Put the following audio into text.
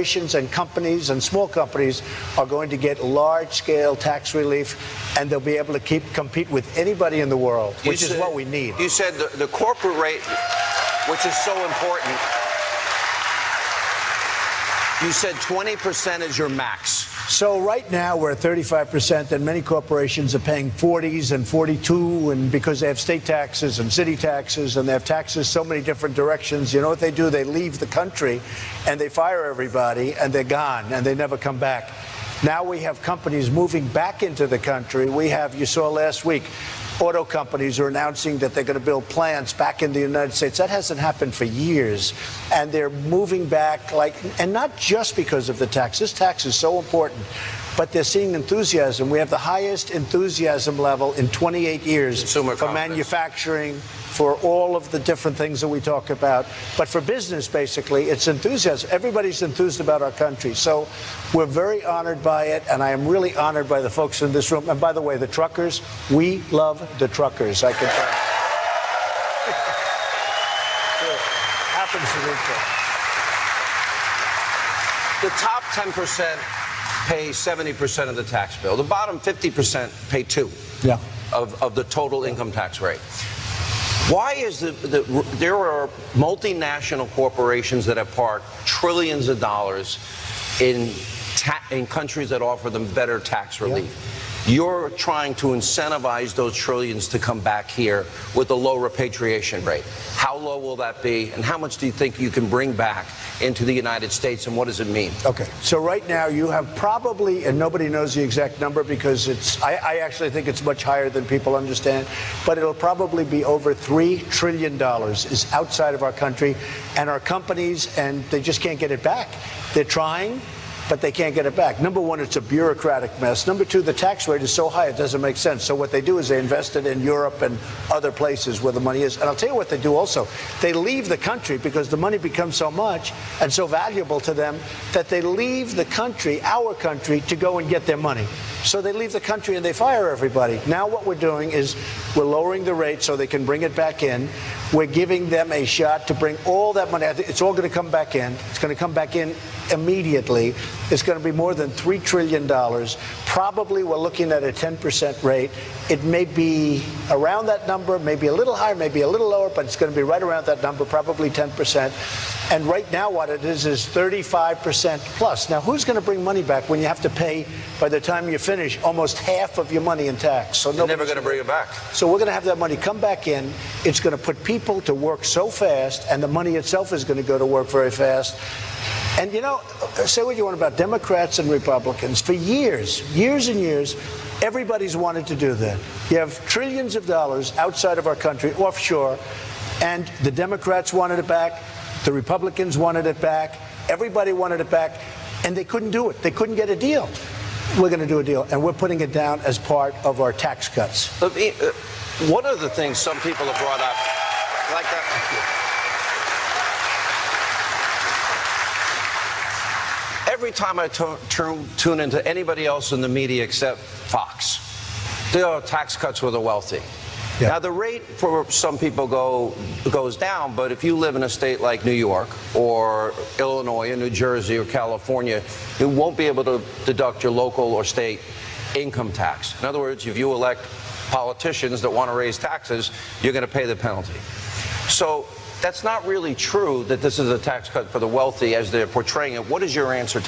corporations and companies and small companies are going to get large-scale tax relief, and they'll be able to compete with anybody in the world, which is what we need. You said the corporate rate, which is so important, you said 20% is your max. So right now we're at 35%, and many corporations are paying 40s and 42, and because they have state taxes and city taxes, and they have taxes so many different directions. You know what they do? They leave the country and they fire everybody, and they're gone, and they never come back. Now we have companies moving back into the country. We have, you saw last week, auto companies are announcing that they're going to build plants back in the United States. That hasn't happened for years. And they're moving back, and not just because of the tax. This tax is so important, but they're seeing enthusiasm. We have the highest enthusiasm level in 28 years for manufacturing, for all of the different things that we talk about. But for business, basically, it's enthusiasm. Everybody's enthused about our country. So we're very honored by it, and I am really honored by the folks in this room. And by the way, the truckers, we love the truckers, I can tell you. Happens to be The top 10% pay 70% of the tax bill. The bottom 50% pay 2% of the total income tax rate. Why is there are multinational corporations that have parked trillions of dollars in countries that offer them better tax relief? You're trying to incentivize those trillions to come back here with a low repatriation rate. How low will that be, and how much do you think you can bring back into the United States, and what does it mean? Okay, so right now you have probably, and nobody knows the exact number because I actually think it's much higher than people understand, but it'll probably be over $3 trillion is outside of our country, and our companies, and they just can't get it back. They're trying, but they can't get it back. Number one, it's a bureaucratic mess. Number two, the tax rate is so high it doesn't make sense. So what they do is they invest it in Europe and other places where the money is. And I'll tell you what they do also. They leave the country because the money becomes so much and so valuable to them that they leave the country, our country, to go and get their money. So they leave the country and they fire everybody. Now what we're doing is we're lowering the rate so they can bring it back in. We're giving them a shot to bring all that money. It's all going to come back in. It's going to come back in immediately. It's going to be more than $3 trillion. Probably we're looking at a 10% rate. It may be around that number, maybe a little higher, maybe a little lower, but it's going to be right around that number, probably 10%. And right now what it is 35% plus. Now, who's going to bring money back when you have to pay, by the time you finish, almost half of your money in tax? So you're never going to bring it back. So we're going to have that money come back in. It's going to put people to work so fast, and the money itself is going to go to work very fast. And, you know, say what you want about Democrats and Republicans. For years and years, everybody's wanted to do that. You have trillions of dollars outside of our country, offshore, and the Democrats wanted it back. The Republicans wanted it back. Everybody wanted it back, and they couldn't do it. They couldn't get a deal. We're going to do a deal, and we're putting it down as part of our tax cuts. One of the things some people have brought up, like that. Every time I tune into anybody else in the media except Fox, there are tax cuts for the wealthy. Yeah. Now, the rate for some people goes down, but if you live in a state like New York or Illinois or New Jersey or California, you won't be able to deduct your local or state income tax. In other words, if you elect politicians that want to raise taxes, you're going to pay the penalty. So that's not really true that this is a tax cut for the wealthy as they're portraying it. What is your answer to that?